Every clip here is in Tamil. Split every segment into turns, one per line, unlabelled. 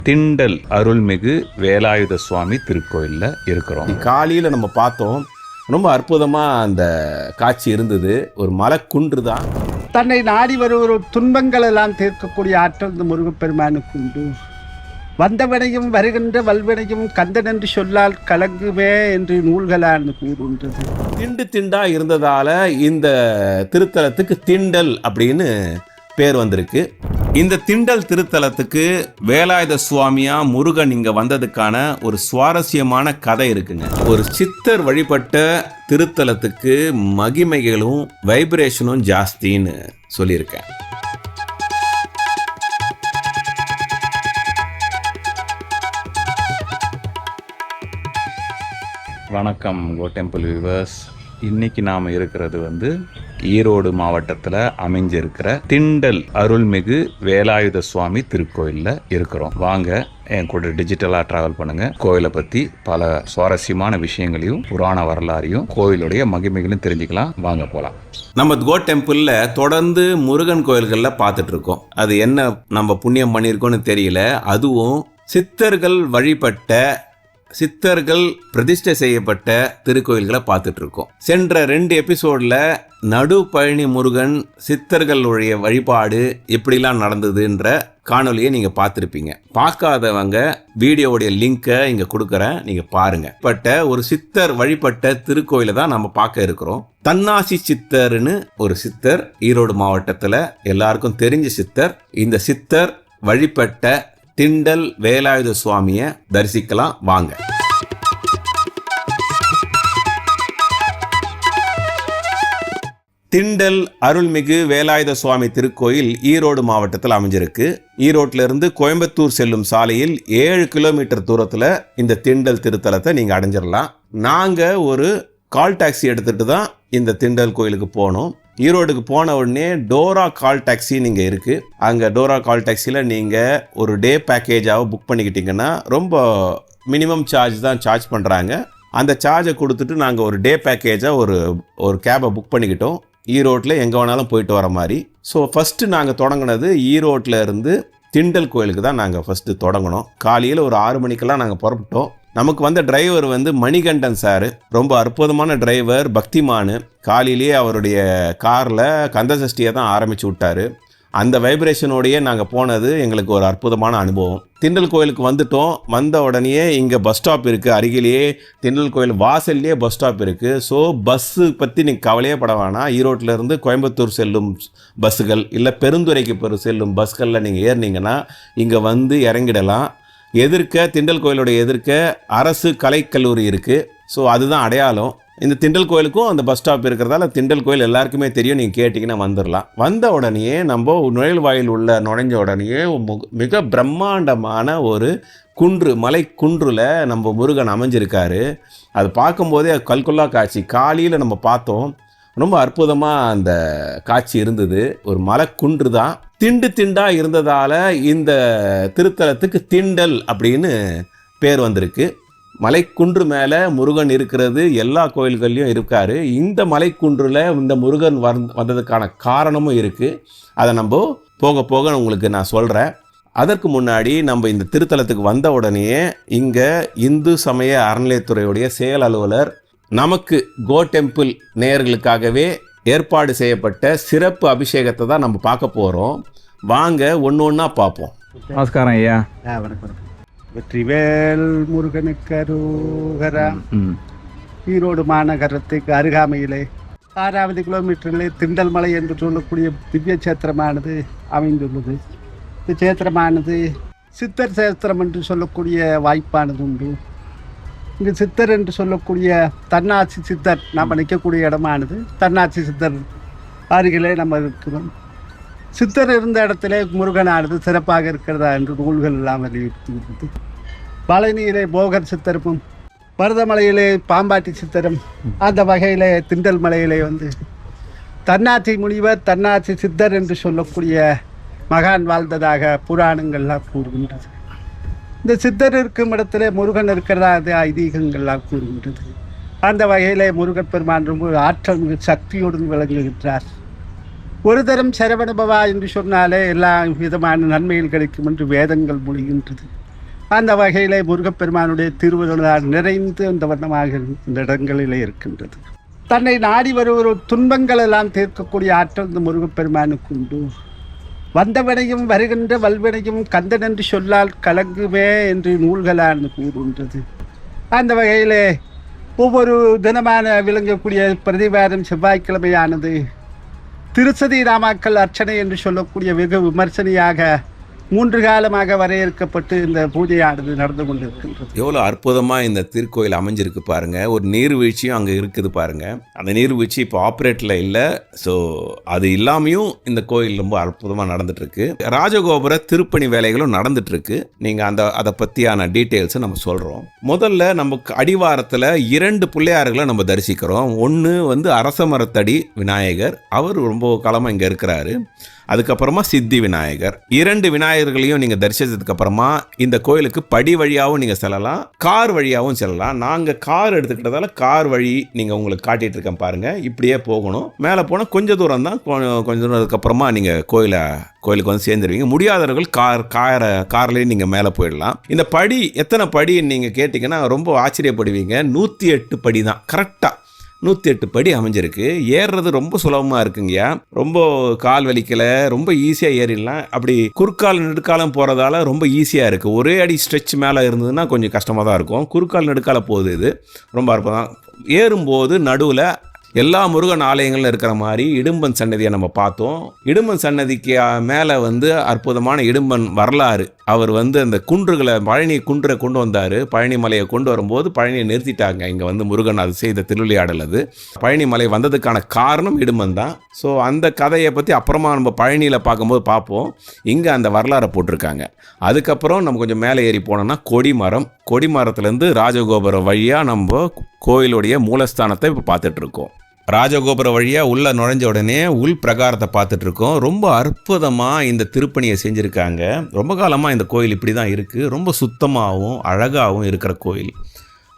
திண்டல் அருள்மிகு வேலாயுத சுவாமி திருக்கோயிலில் இருக்கிறோம்.
காலையில் நம்ம பார்த்தோம், ரொம்ப அற்புதமாக அந்த காட்சி இருந்தது. ஒரு மலைக்குன்று தான்.
தன்னை நாடி வருகிற துன்பங்கள் எல்லாம் தீர்க்கக்கூடிய ஆற்றல் இந்த முருகப்பெருமானுக்கு உண்டு. வந்தவனையும் வருகின்ற வல்வினையும் கந்தன் என்று சொல்லால் கலங்குவே என்று நூல்களான்னு கூறுகின்றது.
திண்டு திண்டா இருந்ததால இந்த திருத்தலத்துக்கு திண்டல் அப்படின்னு பேர் வந்திருக்கு. இந்த திண்டல் திருத்தலத்துக்கு வேலாயுத சுவாமியா முருகன் இங்க வந்ததுக்கான ஒரு சுவாரஸ்யமான கதை இருக்குங்க. ஒரு சித்தர் வழிபட்ட திருத்தலத்துக்கு மகிமைகளும் வைப்ரேஷனும் ஜாஸ்தின்னு சொல்லியிருக்கேன்.
வணக்கம் கோ டெம்பிள் வியூவர்ஸ். இன்னைக்கு நாம் இருக்கிறது ஈரோடு மாவட்டத்தில் அமைஞ்சிருக்கிற திண்டல் அருள்மிகு வேலாயுத சுவாமி திருக்கோயிலில் இருக்கிறோம். வாங்க என் கூட டிஜிட்டலாக ட்ராவல் பண்ணுங்கள். கோயிலை பற்றி பல சுவாரஸ்யமான விஷயங்களையும் புராண வரலாறையும் கோயிலுடைய மகிமைகளையும் தெரிஞ்சுக்கலாம். வாங்க போகலாம்.
நம்ம கோ டெம்பிளில் தொடர்ந்து முருகன் கோயில்களில் பார்த்துட்டு இருக்கோம். அது என்ன நம்ம புண்ணியம் பண்ணியிருக்கோன்னு தெரியல. அதுவும் சித்தர்கள் பிரதிஷ்டை செய்யப்பட்ட திருக்கோயில்களை பார்த்துட்டு இருக்கோம். சென்ற 2 எபிசோடில் நடு பழனி முருகன் சித்தர்களுடைய வழிபாடு எப்படிலாம் நடந்ததுன்ற காணொலியை நீங்கள் பார்த்துருப்பீங்க. பார்க்காதவங்க வீடியோவுடைய லிங்கை இங்கே கொடுக்குறேன், நீங்கள் பாருங்கள். ஒரு சித்தர் வழிபட்ட திருக்கோயிலை தான் நம்ம பார்க்க இருக்கிறோம். தன்னாசி சித்தர்னு ஒரு சித்தர், ஈரோடு மாவட்டத்தில் எல்லாருக்கும் தெரிஞ்ச சித்தர். இந்த சித்தர் வழிபட்ட திண்டல் வேலாயுத சுவாமியை தரிசிக்கலாம். வாங்க. திண்டல் அருள்மிகு வேலாயுத சுவாமி திருக்கோயில் ஈரோடு மாவட்டத்தில் அமைஞ்சிருக்கு. ஈரோட்டிலிருந்து கோயம்புத்தூர் செல்லும் சாலையில் 7 கிலோமீட்டர் தூரத்தில் இந்த திண்டல் திருத்தலத்தை நீங்கள் அடைஞ்சிடலாம். நாங்கள் ஒரு கால் டாக்ஸி எடுத்துகிட்டு தான் இந்த திண்டல் கோயிலுக்கு போனோம். ஈரோடுக்கு போன உடனே டோரா கால் டாக்ஸி நீங்கள் இருக்குது. அங்கே டோரா கால் டாக்ஸியில் நீங்கள் ஒரு டே பேக்கேஜாக புக் பண்ணிக்கிட்டிங்கன்னா ரொம்ப மினிமம் சார்ஜ் தான் சார்ஜ் பண்ணுறாங்க. அந்த சார்ஜை கொடுத்துட்டு நாங்கள் ஒரு டே பேக்கேஜாக ஒரு கேபை புக் பண்ணிக்கிட்டோம். ஈரோட்டில் எங்கே வேணாலும் போயிட்டு வர மாதிரி. ஸோ ஃபஸ்ட்டு நாங்கள் தொடங்கினது ஈரோட்டில் இருந்து திண்டல் கோயிலுக்கு தான் நாங்கள் ஃபஸ்ட்டு தொடங்கினோம். காலையில் ஒரு 6 மணிக்கெல்லாம் நாங்கள் புறப்பட்டோம். நமக்கு வந்த டிரைவர் மணிகண்டன் சார், ரொம்ப அற்புதமான டிரைவர், பக்திமானு. காலையிலேயே அவருடைய காரில் கந்தசஷ்டியை தான் ஆரம்பித்து விட்டார். அந்த வைப்ரேஷனோடையே நாங்கள் போனது எங்களுக்கு ஒரு அற்புதமான அனுபவம். திண்டல் கோயிலுக்கு வந்துட்டோம். வந்த உடனேயே இங்கே பஸ் ஸ்டாப் இருக்குது. அருகிலேயே திண்டல் கோயில் வாசல்லையே பஸ் ஸ்டாப் இருக்குது. ஸோ பஸ்ஸு பற்றி நீங்கள் கவலையே பட வேணாம். ஈரோட்டிலேருந்து கோயம்புத்தூர் செல்லும் பஸ்ஸுகள் இல்லை பெருந்துறைக்கு செல்லும் பஸ்களில் நீங்கள் ஏறினீங்கன்னா இங்கே வந்து இறங்கிடலாம். திண்டல் கோயிலோட எதிர்க்க அரசு கலைக்கல்லூரி இருக்குது. ஸோ அதுதான் அடையாளம். இந்த திண்டல் கோயிலுக்கும் அந்த பஸ் ஸ்டாப் இருக்கிறதால திண்டல் கோயில் எல்லாருக்குமே தெரியும். நீங்கள் கேட்டிங்கன்னா வந்துடலாம். வந்த உடனேயே நம்ம நுழைவாயில் உள்ள நுழைஞ்ச உடனேயே மிக பிரம்மாண்டமான ஒரு குன்று, மலை குன்றில் நம்ம முருகன் அமைஞ்சிருக்காரு. அது பார்க்கும்போதே கல்கொல்லா காட்சி. காலையில் நம்ம பார்த்தோம், ரொம்ப அற்புதமாக அந்த காட்சி இருந்தது. ஒரு மலைக்குன்று தான். திண்டு திண்டா இருந்ததால் இந்த திருத்தலத்துக்கு திண்டல் அப்படின்னு பேர் வந்திருக்கு. மலைக்குன்று மேலே முருகன் இருக்கிறது எல்லா கோயில்கள்லையும் இருக்கார். இந்த மலைக்குன்றில் இந்த முருகன் வந்ததுக்கான காரணமும் இருக்குது. அதை நம்ம போக போக உங்களுக்கு நான் சொல்கிறேன். அதற்கு முன்னாடி நம்ம இந்த திருத்தலத்துக்கு வந்த உடனேயே இங்கே இந்து சமய அறநிலையத்துறையுடைய செயல் அலுவலர் நமக்கு கோ டெம்பிள் நேயர்களுக்காகவே ஏற்பாடு செய்யப்பட்ட சிறப்பு அபிஷேகத்தை தான் நம்ம பார்க்க போகிறோம். வாங்க ஒன்று ஒன்றா பார்ப்போம்.
நமஸ்காரம் ஐயா.
வணக்கம். வெற்றிவேல் முருகனுக்கு அரோகரா. ஈரோடு மாநகரத்துக்கு அருகாமையிலே 6வது கிலோமீட்டரிலே திண்டல் மலை என்று சொல்லக்கூடிய திவ்ய சேத்திரமானது அமைந்துள்ளது. இந்த சேத்திரமானது சித்தர் சேத்திரம் என்று சொல்லக்கூடிய வாய்ப்பானது உண்டு. இங்கு சித்தர் என்று சொல்லக்கூடிய தன்னாட்சி சித்தர் நாம் நிற்கக்கூடிய இடமானது தன்னாட்சி சித்தர் அருகிலே நம்ம இருக்கிறோம். சித்தர் இருந்த இடத்துல முருகனானது சிறப்பாக இருக்கிறதா என்று நூல்கள் எல்லாம் வலியுறுத்தி, பழனியிலே போகர் சித்தரும் மருதமலையிலே பாம்பாட்டி சித்தரும், அந்த வகையிலே திண்டல் மலையிலே தன்னாட்சி முனிவர் தன்னாட்சி சித்தர் என்று சொல்லக்கூடிய மகான் வாழ்ந்ததாக புராணங்கள்லாம் கூறுகின்றது. இந்த சித்தர் இருக்கும் இடத்துல முருகன் இருக்கிறதா அது ஐதீகங்கள்லாம் கூறுகின்றது. அந்த வகையிலே முருகன் பெருமான் ரொம்ப ஆற்றல் மிகு சக்தியோடு விளங்குகின்றார். ஒரு தரம் சரவணபவா என்று சொன்னாலே எல்லா விதமான நன்மைகள் கிடைக்கும் என்று வேதங்கள் மொழிகின்றது. அந்த வகையிலே முருகப்பெருமானுடைய திருவிழா நிறைந்து அந்த வண்ணமாக இந்த இடங்களிலே இருக்கின்றது. தன்னை நாடி வருகிற துன்பங்கள் எல்லாம் தீர்க்கக்கூடிய ஆற்றல் இந்த முருகப்பெருமானுக்கு உண்டு. வந்தவனையும் வருகின்ற வல்வினையும் கந்தன் என்று சொல்லால் கலங்குவே என்று நூல்களால் கூறுகின்றது. அந்த வகையிலே ஒவ்வொரு தினமான விளங்கக்கூடிய பிரதிவாரம் செவ்வாய்க்கிழமையானது திருச்சதி ராமாக்கள் அர்ச்சனை என்று சொல்லக்கூடிய வெகு விமர்சனையாக 3 காலமாக வரையறுக்கப்பட்டு இந்த பூஜையானது நடந்து கொண்டிருக்கின்றது.
எவ்வளோ அற்புதமாக இந்த திருக்கோயில் அமைஞ்சிருக்கு பாருங்கள். ஒரு நீர்வீழ்ச்சியும் அங்கே இருக்குது பாருங்கள். அந்த நீர்வீழ்ச்சி இப்போ ஆப்ரேட்டில் இல்லை. ஸோ அது இல்லாமையும் இந்த கோயில் ரொம்ப அற்புதமாக நடந்துட்டுருக்கு. ராஜகோபுர திருப்பணி வேலைகளும் நடந்துட்டுருக்கு. நீங்கள் அதை பற்றியான டீட்டெயில்ஸை நம்ம சொல்கிறோம். முதல்ல நமக்கு அடிவாரத்தில் 2 பிள்ளையார்களை நம்ம தரிசிக்கிறோம். ஒன்று வந்து அரச மரத்தடி விநாயகர், அவர் ரொம்ப காலமாக இங்கே இருக்கிறாரு. அதுக்கப்புறமா சித்தி விநாயகர். 2 விநாயகர்களையும் நீங்கள் தரிசித்ததுக்கு அப்புறமா இந்த கோயிலுக்கு படி வழியாகவும் நீங்கள் செல்லலாம், கார் வழியாகவும் செல்லலாம். நாங்கள் கார் எடுத்துக்கிட்டதால கார் வழி நீங்கள் உங்களுக்கு காட்டிகிட்டு இருக்கேன் பாருங்கள். இப்படியே போகணும். மேலே போனால் கொஞ்சம் தூரம் தான். கொஞ்சம் தூரம் அதுக்கப்புறமா நீங்கள் கோயிலுக்கு வந்து சேர்ந்துருவீங்க. முடியாதவர்கள் கார்லேயே நீங்கள் மேலே போயிடலாம். இந்த படி எத்தனை படின்னு நீங்கள் கேட்டிங்கன்னா ரொம்ப ஆச்சரியப்படுவீங்க. 108 படி தான் கரெக்டாக. 108 படி அமைஞ்சிருக்கு. ஏறுறது ரொம்ப சுலபமாக இருக்குங்கய்யா. ரொம்ப கால் வலிக்கலை, ரொம்ப ஈஸியாக ஏறிடலாம். அப்படி குறுக்கால் நெடுக்காலம் போகிறதால ரொம்ப ஈஸியாக இருக்குது. ஒரே அடி ஸ்ட்ரெச் மேலே இருந்ததுன்னா கொஞ்சம் கஷ்டமாக தான் இருக்கும். குறுக்கால் நெடுக்கால போகுது. இது ரொம்ப அற்புதம். ஏறும்போது நடுவில் எல்லா முருகன் ஆலயங்களில் இருக்கிற மாதிரி இடும்பன் சன்னதியை நம்ம பார்த்தோம். இடும்பன் சன்னதிக்கு மேலே வந்து அற்புதமான இடும்பன் வரலாறு. அவர் வந்து அந்த குன்றுகளை, பழனி குன்றை கொண்டு வந்தார். பழனி மலையை கொண்டு வரும்போது பழனியை நிறுத்திட்டாங்க. இங்கே வந்து முருகன் அது செய்த திருவிளையாடல். அது பழனி மலை வந்ததுக்கான காரணம் இடும்பன் தான். ஸோ அந்த கதையை பற்றி அப்புறமா நம்ம பழனியில் பார்க்கும்போது பார்ப்போம். இங்கே அந்த வரலாறை போட்டிருக்காங்க. அதுக்கப்புறம் நம்ம கொஞ்சம் மேலே ஏறி போனோம்னா கொடிமரம். கொடிமரத்துலேருந்து ராஜகோபுரம் வழியாக நம்ம கோயிலுடைய மூலஸ்தானத்தை இப்போ பார்த்துட்ருக்கோம். ராஜகோபுர வழியாக உள்ளே நுழைஞ்ச உடனே உள் பிரகாரத்தை பார்த்துட்ருக்கோம். ரொம்ப அற்புதமாக இந்த திருப்பணியை செஞ்சுருக்காங்க. ரொம்ப காலமாக இந்த கோயில் இப்படி தான் இருக்குது. ரொம்ப சுத்தமாகவும் அழகாகவும் இருக்கிற கோயில்.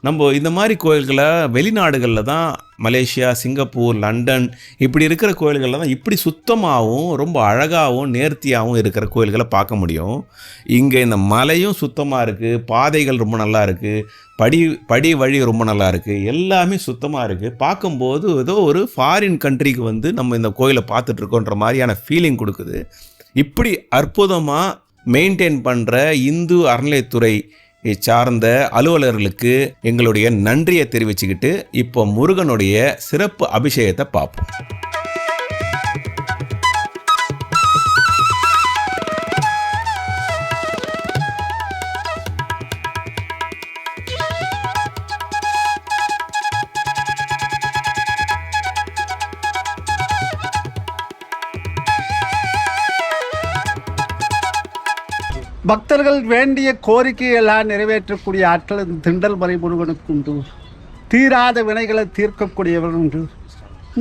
நம்ம இந்த மாதிரி கோயில்களை வெளிநாடுகளில் தான், மலேசியா, சிங்கப்பூர், லண்டன் இப்படி இருக்கிற கோயில்களில் தான் இப்படி சுத்தமாகவும் ரொம்ப அழகாகவும் நேர்த்தியாகவும் இருக்கிற கோயில்களை பார்க்க முடியும். இங்கே இந்த மலையும் சுத்தமாக இருக்குது, பாதைகள் ரொம்ப நல்லா இருக்குது, படி வழி ரொம்ப நல்லா இருக்குது, எல்லாமே சுத்தமாக இருக்குது. பார்க்கும்போது ஏதோ ஒரு ஃபாரின் கண்ட்ரிக்கு வந்து நம்ம இந்த கோயிலை பார்த்துட்ருக்கோன்ற மாதிரியான ஃபீலிங் கொடுக்குது. இப்படி அற்புதமாக மெயின்டைன் பண்ணுற இந்து அறநிலையத்துறை சார்ந்த அலுவலர்களுக்கு எங்களுடைய நன்றியை தெரிவிச்சுக்கிட்டு இப்போ முருகனுடைய சிறப்பு அபிஷேகத்தை பார்ப்போம்.
பக்தர்கள் வேண்டிய கோரிக்கையெல்லாம் நிறைவேற்றக்கூடிய ஆற்றல் திண்டல் மலை முருகனுக்கு உண்டு. தீராத வினைகளை தீர்க்கக்கூடியவன் உண்டு.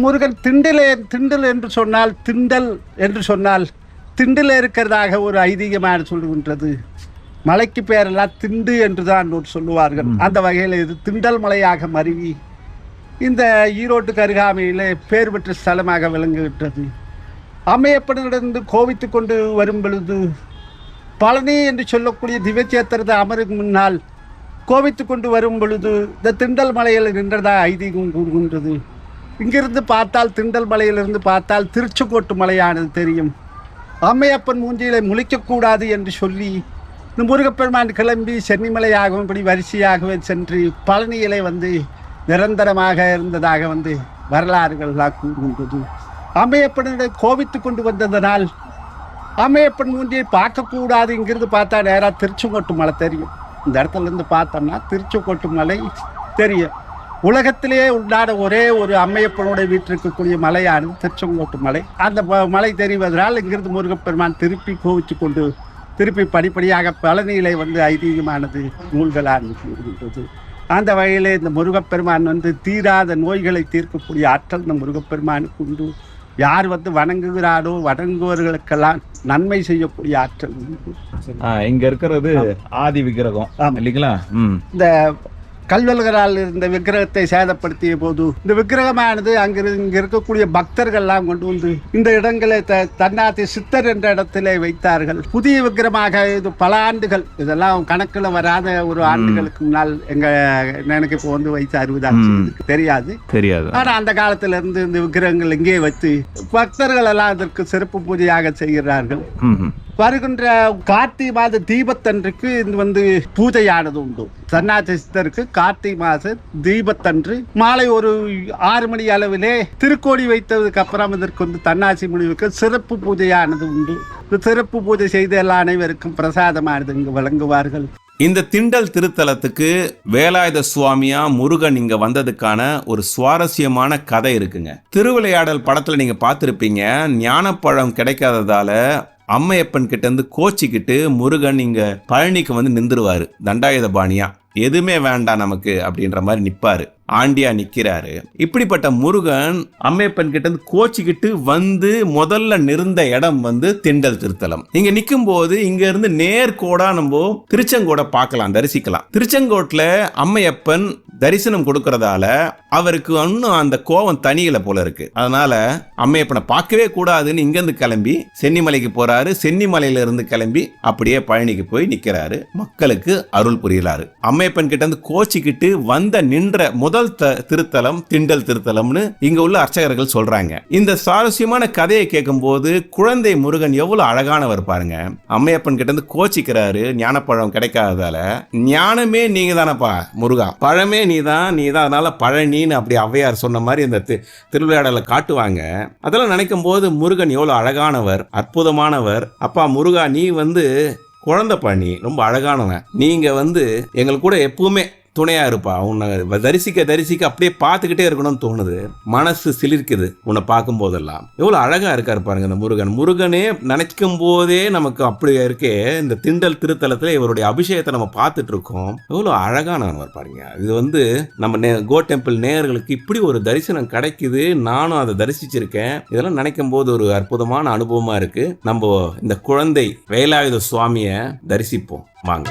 முருகன் திண்டல் என்று சொன்னால் திண்டில் இருக்கிறதாக ஒரு ஐதீகமாக சொல்லுகின்றது. மலைக்கு பேரெல்லாம் திண்டு என்று தான் சொல்லுவார்கள். அந்த வகையில் இது திண்டல் மலையாக மருவி இந்த ஈரோட்டுக்கு அருகாமையில் பேர் பெற்ற ஸ்தலமாக விளங்குகின்றது. அம்மையப்பனிடந்து கோவித்து கொண்டு வரும் பொழுது பழனி என்று சொல்லக்கூடிய திவ்யச்சேத்திரத்தை அமருக்கு முன்னால் கோவித்து கொண்டு வரும் பொழுது இந்த திண்டல் மலையில் நின்றதா ஐதீகம் கூறுகின்றது. இங்கிருந்து பார்த்தால், திண்டல் மலையிலிருந்து பார்த்தால் திருச்செங்கோட்டு மலையானது தெரியும். அம்மையப்பன் மூஞ்சியிலே முழிக்கக்கூடாது என்று சொல்லி இந்த முருகப்பெருமான் கிளம்பி சென்னிமலையாகவும் இப்படி வரிசையாகவே சென்று பழனியிலே வந்து நிரந்தரமாக இருந்ததாக வந்து வரலாறுகள்லாம் கூறுகின்றது. அம்மையப்பனை கோவித்து கொண்டு வந்ததனால் அம்மையப்பன் மூஞ்சியை பார்க்கக்கூடாது. இங்கிருந்து பார்த்தா நேராக திருச்செங்கோட்டு மலை தெரியும். இந்த இடத்துலேருந்து பார்த்தோம்னா திருச்செங்கோட்டு மலை தெரியும். உலகத்திலேயே உண்டான ஒரே ஒரு அம்மையப்பனுடைய வீட்டிற்கக்கூடிய மலையானது திருச்செங்கோட்டு மலை. அந்த மலை தெரிவதனால் இங்கிருந்து முருகப்பெருமான் திருப்பி கோவிச்சு கொண்டு திருப்பி படிப்படியாக பழனியிலே வந்து ஐதீகமானது நூல்களாக கூறுகின்றது. அந்த வகையிலே இந்த முருகப்பெருமான் வந்து தீராத நோய்களை தீர்க்கக்கூடிய ஆற்றல் இந்த முருகப்பெருமானுக்கு உண்டு. யார் வந்து வணங்குகிறாரோ வணங்குவர்களுக்கெல்லாம் நன்மை செய்யக்கூடிய ஆற்றல் உண்டு.
இங்க இருக்கிறது ஆதி விக்கிரகம் இல்லைங்களா?
இந்த கல்வல்களால் இருந்த விக்கிரகத்தை சேதப்படுத்திய போது இந்த விக்கிரகமானது இங்க இருக்கக்கூடிய பக்தர்கள்லாம் கொண்டு வந்து இந்த இடங்களை தன்னாதி சித்தர் என்ற இடத்திலே வைத்தார்கள். புதிய விக்கிரகமாக இது பல ஆண்டுகள், இதெல்லாம் கணக்கில் வராத ஒரு ஆண்டுகளுக்கு முன்னால் எனக்கு இப்போ வந்து வயசு 60 ஆச்சு, தெரியாது. ஆனா அந்த காலத்துல இருந்து இந்த விக்கிரகங்கள் இங்கே வைத்து பக்தர்கள் எல்லாம் அதற்கு சிறப்பு பூஜையாக செய்கிறார்கள். வருகின்ற கார்த்திகை மாத தீபத்தன்றைக்கு இது வந்து பூஜையானது உண்டு. சன்னாசி சித்தருக்கு கார்த்திகை மாத தீபத்தன்று மாலை ஒரு 6 மணி அளவிலே திருக்கோடி வைத்ததுக்கு அப்புறம் இதற்கு வந்து தன்னாசி முனிவுக்கு சிறப்பு பூஜையானது உண்டு. சிறப்பு பூஜை செய்து எல்லா அனைவருக்கும் பிரசாதமானது இங்கு வழங்குவார்கள்.
இந்த திண்டல் திருத்தலத்துக்கு வேலாயுத சுவாமியா முருகன் இங்க வந்ததுக்கான ஒரு சுவாரஸ்யமான கதை இருக்குங்க. திருவிளையாடல் படத்துல நீங்க பார்த்திருப்பீங்க, ஞானப்பழம் கிடைக்காததால அம்மையப்பன் கிட்ட இருந்து கோச்சிக்கிட்டு முருகன் இங்க பழனிக்கு வந்து நின்றுருவாரு. தண்டாயுத பாணியா எதுவுமே வேண்டாம் நமக்கு அப்படின்ற மாதிரி நிப்பாரு, ஆண்டியா நிக்கிறாரு. இப்படிப்பட்ட முருகன் அம்மையப்பன் கிட்ட இருந்து கோச்சிக்கிட்டு வந்து முதல்ல நிறுந்த இடம் வந்து திண்டல் திருத்தலம். இங்க நிக்கும் போது இங்க இருந்து நேர்கோடா நம்ம திருச்செங்கோட பார்க்கலாம், தரிசிக்கலாம். திருச்செங்கோட்ல அம்மையப்பன் தரிசனம் கொடுக்கறதால அவருக்கு இன்னும் அந்த கோபம் தனியில போல இருக்கு. அதனால அம்மையப்பனை பார்க்கவே கூடாதுன்னு இங்க இருந்து கிளம்பி சென்னிமலைக்கு போறாரு. சென்னிமலையில இருந்து கிளம்பி அப்படியே பழனிக்கு போய் நிக்கிறாரு, மக்களுக்கு அருள் புரியலாரு. அம்மையப்பன் கிட்ட இருந்து கோச்சிக்கிட்டு வந்த நின்ற முதல் திருத்தலம் திண்டல் திருத்தலம்னு இங்க உள்ள அர்ச்சகர்கள் சொல்றாங்க. இந்த சுவாரஸ்யமான கதையை கேட்கும் போது குழந்தை முருகன் எவ்வளவு அழகானவர் பாருங்க. அம்மையப்பன் கிட்ட இருந்து கோச்சிக்கிறாரு, ஞானப்பழம் கிடைக்காததால. ஞானமே நீங்க தானப்பா முருகா, பழமே நீதான், அதனால பழனின்னு அப்படி ஔவையார் சொன்ன மாதிரி இந்த திருவிளையாடலை காட்டுவாங்க. அதெல்லாம் நினைக்கும் போது முருகன் எவ்வளவு அழகானவர், அற்புதமானவர். அப்பா முருகா, நீ வந்து குழந்தை பண்ணி ரொம்ப அழகானவன், நீங்க வந்து எங்களுக்கு கூட எப்பவுமே துணையா இருப்பா. உன்னை தரிசிக்க அப்படியே பார்த்துக்கிட்டே இருக்கணும்னு தோணுது, மனசு சிலிர்க்குது உன்னை பார்க்கும் போதெல்லாம். எவ்வளவு அழகா இருக்காரு பாருங்க இந்த முருகனே நினைக்கும் போதே நமக்கு அப்படி இருக்கே. இந்த திண்டல் திருத்தலத்துல இவருடைய அபிஷேகத்தை நம்ம பார்த்துட்டு இருக்கோம், எவ்வளவு அழகானவர் பாருங்க. இது வந்து நம்ம கோ டெம்பிள் நேயர்களுக்கு இப்படி ஒரு தரிசனம் கிடைக்குது, நானும் அதை தரிசிச்சிருக்கேன். இதெல்லாம் நினைக்கும் போது ஒரு அற்புதமான அனுபவமா இருக்கு. நம்ம இந்த குழந்தை வேலாயுத சுவாமியை தரிசிப்போம் வாங்க.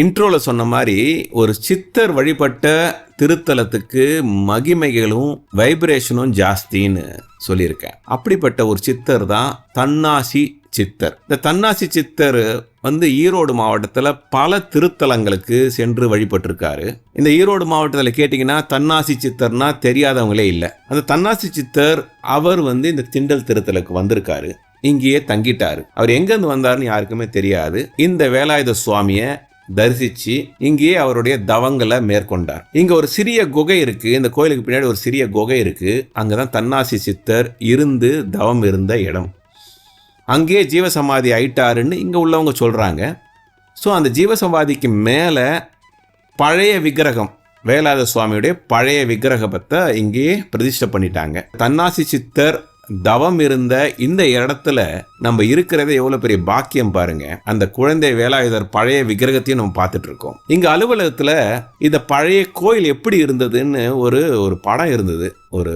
இன்ட்ரோல சொன்ன மாதிரி ஒரு சித்தர் வழிபட்ட திருத்தலத்துக்கு மகிமைகளும் வைப்ரேஷனும் ஜாஸ்தின்னு சொல்லியிருக்கேன். அப்படிப்பட்ட ஒரு சித்தர் தான் தன்னாசி சித்தர். இந்த தன்னாசி சித்தர் வந்து ஈரோடு மாவட்டத்தில் பல திருத்தலங்களுக்கு சென்று வழிபட்டிருக்காரு. இந்த ஈரோடு மாவட்டத்தில் கேட்டிங்கன்னா தன்னாசி சித்தர்னா தெரியாதவங்களே இல்லை. அந்த தன்னாசி சித்தர் அவர் வந்து இந்த திண்டல் திருத்தலுக்கு வந்திருக்காரு, இங்கேயே தங்கிட்டாரு. அவர் எங்கேருந்து வந்தாருன்னு யாருக்குமே தெரியாது. இந்த வேலாயுத சுவாமியை தரிசிச்சு இங்கேயே அவருடைய தவங்களை மேற்கொண்டார். இங்க ஒரு சிறிய குகை இருக்கு, இந்த கோயிலுக்கு பின்னாடி ஒரு சிறிய குகை இருக்கு. அங்கதான் தன்னாசி சித்தர் இருந்து தவம் இருந்த இடம். அங்கேயே ஜீவசமாதி ஆயிட்டாருன்னு இங்க உள்ளவங்க சொல்றாங்க. ஸோ அந்த ஜீவசமாதிக்கு மேல பழைய விக்கிரகம், வேலாயுத சுவாமியுடைய பழைய விக்கிரகத்தை இங்கேயே பிரதிஷ்டை பண்ணிட்டாங்க. தன்னாசி சித்தர் தவம் இருந்த இந்த இடத்துல நம்ம இருக்கிறத எவ்வளவு பெரிய பாக்கியம் பாருங்க. அந்த குழந்தை வேலாயுதர் பழைய விக்கிரகத்தையும் நம்ம பார்த்துட்டு இருக்கோம். இங்க அலுவலகத்துல இந்த பழைய கோயில் எப்படி இருந்ததுன்னு ஒரு படம் இருந்தது. ஒரு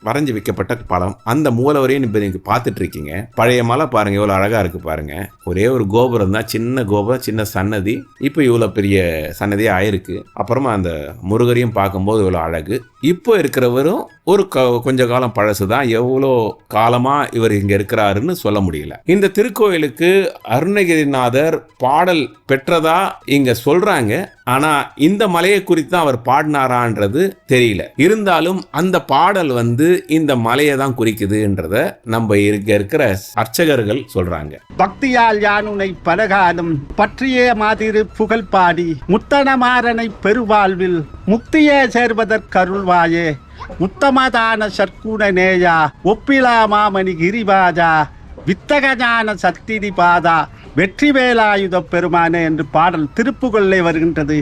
வரைஞ்சி வைக்கப்பட்ட படம். அந்த மூலவரையும் இப்போ நீங்கள் பார்த்துட்டு இருக்கீங்க. பழைய மலை பாருங்க, எவ்வளோ அழகா இருக்கு பாருங்க. ஒரே ஒரு கோபுரம் தான், சின்ன கோபுரம், சின்ன சன்னதி. இப்போ இவ்வளோ பெரிய சன்னதியாக ஆயிருக்கு. அப்புறமா அந்த முருகரையும் பார்க்கும்போது இவ்வளோ அழகு. இப்போ இருக்கிறவரும் ஒரு கொஞ்ச காலம் பழசு தான். எவ்வளோ காலமா இவர் இங்க இருக்கிறாருன்னு சொல்ல முடியல. இந்த திருக்கோயிலுக்கு அருணகிரிநாதர் பாடல் பெற்றதா இங்க சொல்றாங்க. ஆனா இந்த மலையை குறித்து தான் அவர் பாடினாரான்றது தெரியல. இருந்தாலும் அந்த பாடல் இந்த மலையை தான் குறிக்குதுன்றத நம்ம இங்க இருக்கிற அர்ச்சகர்கள் சொல்றாங்க.
பக்தியால் யானுனை பலகாலம் பற்றிய மாதிரி புகழ் பாடி முத்தனமாறனை பெருவாழ்வில் முக்தியே சேர்வதற்கருள்வாயே முத்தமதான சற்குண நேயா ஒப்பிலா மாமணி கிரிபாஜா வித்தகஞான சத்திதி பாதா வெற்றி வேலாயுத பெருமானே என்று பாடல் திருப்புகொள்ளே வருகின்றது.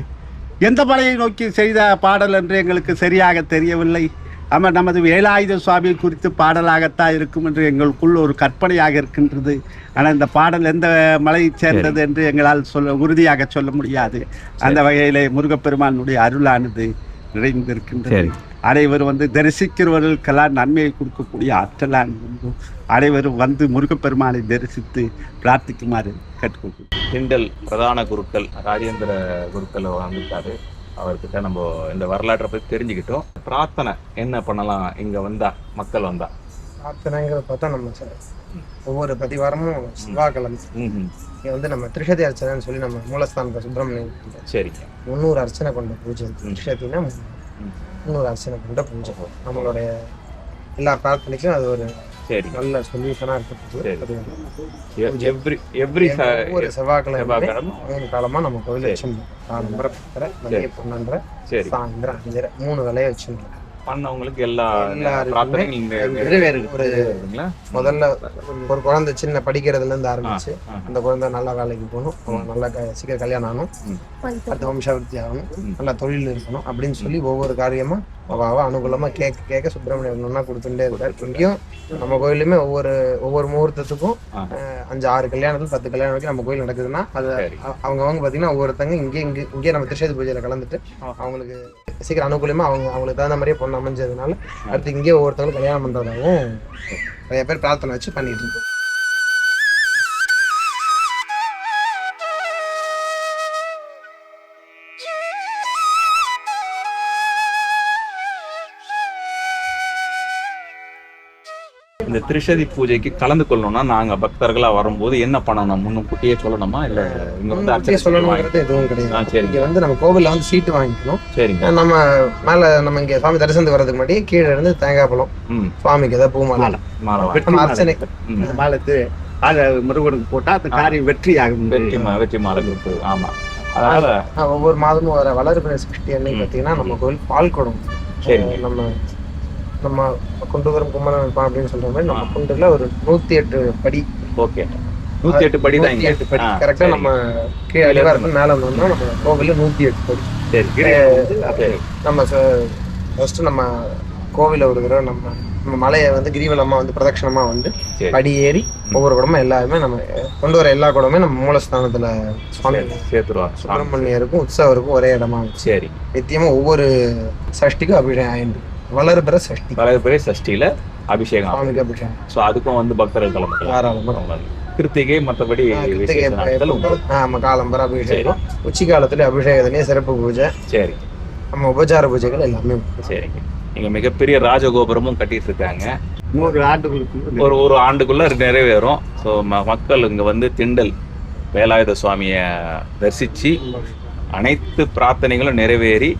எந்த மலையை நோக்கி செய்த பாடல் என்று எங்களுக்கு சரியாக தெரியவில்லை. ஆனால் நமது வேலாயுத சுவாமி குறித்து பாடலாகத்தான் இருக்கும் என்று எங்களுக்குள் ஒரு கற்பனையாக இருக்கின்றது. ஆனால் இந்த பாடல் எந்த மலையை சேர்ந்தது என்று எங்களால் உறுதியாக சொல்ல முடியாது. அந்த வகையிலே முருகப்பெருமானுடைய அருளானது நிறைந்திருக்கின்றது. அனைவரும் தரிசிக்கிறவர்களுக்கெல்லாம் நன்மையை கொடுக்கக்கூடிய ஆற்றலான் அனைவரும் முருகப்பெருமானை தரிசித்து பிரார்த்திக்குமாறு கேட்டுக்கொள்கிறோம்.
திண்டல் பிரதான குருக்கள் ராஜேந்திர குருக்கள் வந்திருக்காரு. அவர்கிட்ட நம்ம இந்த வரலாற்றை பற்றி தெரிஞ்சுக்கிட்டோம். பிரார்த்தனை என்ன பண்ணலாம் இங்க வந்தா, மக்கள் வந்தா?
பிரார்த்தனைங்கிறத பார்த்தா நம்ம ஒவ்வொரு பதிவாரமும் செவ்வாய்க்கிழமை இங்கே நம்ம திருஷதி அர்ச்சனைன்னு சொல்லி நம்ம மூலஸ்தான சுப்பிரமணியம்
சரிங்க
300 அர்ச்சனை கொண்ட பூஜை. திருஷதினா 300 அர்ச்சனை கொண்ட பூஜை. நம்மளுடைய எல்லா பிரார்த்தனைக்கும் அது ஒரு நல்ல சொல்யூஷனா இருக்கு. ஒவ்வொரு செவ்வாய்க்கிழமை 3 காலமா நம்ம கோயில் வச்சிருந்தோம். காலம்பரை 10:30 சாயந்தரம் 5:30 3 வேலையை வச்சிருந்தோம்.
பண்ணவங்களுக்கு எல்லா
முதல்ல ஒரு குழந்தை சின்ன படிக்கிறதுல இருந்து ஆரம்பிச்சு அந்த குழந்தை நல்லா வேலைக்கு போகணும், நல்லா சீக்கிரம் கல்யாணம் ஆகணும், அடுத்த வம்சாவிருத்தி ஆகணும், நல்லா தொழில் இருக்கணும் அப்படின்னு சொல்லி ஒவ்வொரு காரியமா அனுகூலமா கேட்க சுப்பிரமணியம் ஒன்னா கொடுத்துட்டே இருக்காரு. இங்கேயும் நம்ம கோயிலுமே ஒவ்வொரு முகூர்த்தத்துக்கும் 5-6 கல்யாணத்துல 10 கல்யாணம் வரைக்கும் நம்ம கோயில் நடக்குதுன்னா அது அவங்க பாத்தீங்கன்னா ஒவ்வொருத்தங்க இங்கே நம்ம திருஷேதி பூஜையில கலந்துட்டு அவங்களுக்கு சீக்கிரம் அனுகூலமா அவங்களுக்கு தகுந்த மாதிரியே பொண்ணு அமைஞ்சதுனால அடுத்து இங்கே ஒவ்வொருத்தவங்களும் கல்யாணம் பண்றதாகவும் நிறைய பேர் பிரார்த்தனை வச்சு பண்ணிட்டு இருக்கோம்.
இந்த திருஷதி பூஜைக்கு கலந்து கொள்ளணும்னா நாங்க பக்தர்களா வரும்போது என்ன பண்ணணும்? முன்னுக்கூட்டியே சொல்லணுமா இல்ல இங்க வந்து
சொல்லணுங்கிறது எதுவும் கிடையாது. இங்க நம்ம கோவில்ல சீட்டு வாங்கிக்கணும்.
சரிங்க.
நம்ம மேல நம்ம இங்க சுவாமி தரிசனத்துக்கு வரதுக்கு முன்னாடி கீழே இருந்து தேங்காய் பழம் சுவாமிக்கு ஏதாவது பூமாலை அர்ச்சனை
முருகனுக்கு போட்டா அந்த காரியம் வெற்றி ஆகும்.
வெற்றி மாலை இருக்கு. ஆமா. அதனால
ஒவ்வொரு மாதமும் வர வளர்பிறை சஷ்டி அன்னைக்கு பாத்தீங்கன்னா நம்ம கோவில் பால் குடம் நம்ம கொண்டு வரும் கும்பலம் இருப்பான் அப்படின்னு சொல்ற மாதிரி நம்ம குண்டுல ஒரு 108 படி.
ஓகே, 108 படி தான்.
108 படி கரெக்டா நம்ம கீழே அடிவாரத்துல மேல வந்தோம்னா நம்ம கோவில்ல 108 படி. சரி. நம்ம ஃபர்ஸ்ட் நம்ம கோவில ஒரு தடவை நம்ம மலையை கிரிவலமா பிரதட்சணமா படி ஏறி ஒவ்வொரு குடமா எல்லாருமே நம்ம கொண்டு வர எல்லா குடமே நம்ம மூலஸ்தானத்துல சுவாமி
சேர்த்துருவாங்க.
சுப்பிரமணியருக்கும் உற்சவருக்கும் ஒரே இடமா.
சரி.
நித்தியமா ஒவ்வொரு சஷ்டிக்கும் அபிஷேகம் ஆயிடுது. வளர்பிறை
சஷ்டியில அபிஷேகம் சுவாமிக்கு அபிஷேகம். ஸோ அதுக்கும் பக்தர்கள் கலந்துக்கலாம். கிருத்திகை மற்றபடி
காலம்பர அபிஷேகம், உச்சி காலத்துல அபிஷேகத்திலேயே சிறப்பு பூஜை.
சரி.
நம்ம உபச்சார பூஜைகள் எல்லாமே.
சரிங்க. இங்க மிகப்பெரிய ராஜகோபுரமும் கட்டிட்டு இருக்காங்க.
1
ஒரு ஆண்டுக்குள்ள நிறைவேறும். ஸோ மக்கள் இங்க திண்டல் வேலாயுத சுவாமியை தரிசிச்சு அனைத்து பிரார்த்தனைகளும் நிறைவேறி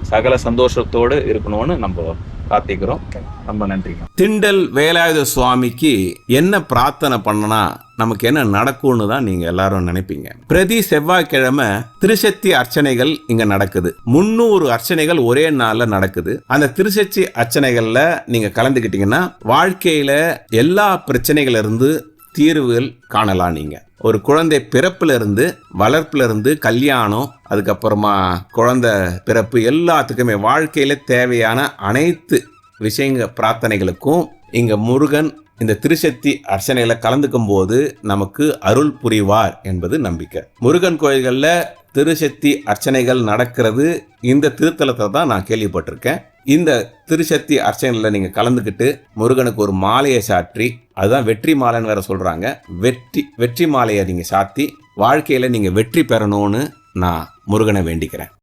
சகல சந்தோஷத்தோடு இருக்கணும்னு நம்ம பிரார்த்திக்கிறோம். ரொம்ப நன்றி.
திண்டல் வேலாயுத சுவாமிக்கு என்ன பிரார்த்தனை பண்ணனா நமக்கு என்ன நடக்கும்னு தான் நீங்க எல்லாரும் நினைப்பீங்க. பிரதி செவ்வாய்க்கிழமை திருசக்தி அர்ச்சனைகள் இங்க நடக்குது. 300 அர்ச்சனைகள் ஒரே நாள்ல நடக்குது. அந்த திருசக்தி அர்ச்சனைகள்ல நீங்க கலந்துக்கிட்டீங்கன்னா வாழ்க்கையில எல்லா பிரச்சனைகள் இருந்து தீர்வுகள் காணலாம். நீங்க ஒரு குழந்தை பிறப்புல இருந்து வளர்ப்புல இருந்து கல்யாணம், அதுக்கப்புறமா குழந்தை பிறப்பு, எல்லாத்துக்குமே வாழ்க்கையில தேவையான அனைத்து பிரார்த்தனைகளுக்கும் இங்க முருகன் இந்த திருசக்தி அர்ச்சனைகளை கலந்துக்கும் போது நமக்கு அருள் புரிவார் என்பது நம்பிக்கை. முருகன் கோயில்கள்ல திருசக்தி அர்ச்சனைகள் நடக்கிறது இந்த திருத்தலத்தை தான் நான் கேள்விப்பட்டிருக்கேன். இந்த திருச்சக்தி அர்ச்சனையில் நீங்கள் கலந்துக்கிட்டு முருகனுக்கு ஒரு மாலையை சாற்றி, அதுதான் வெற்றி மாலைன்னு வேற சொல்கிறாங்க, வெற்றி மாலையை நீங்கள் சாத்தி வாழ்க்கையில் நீங்கள் வெற்றி பெறணும்னு நான் முருகனை வேண்டிக்கிறேன்.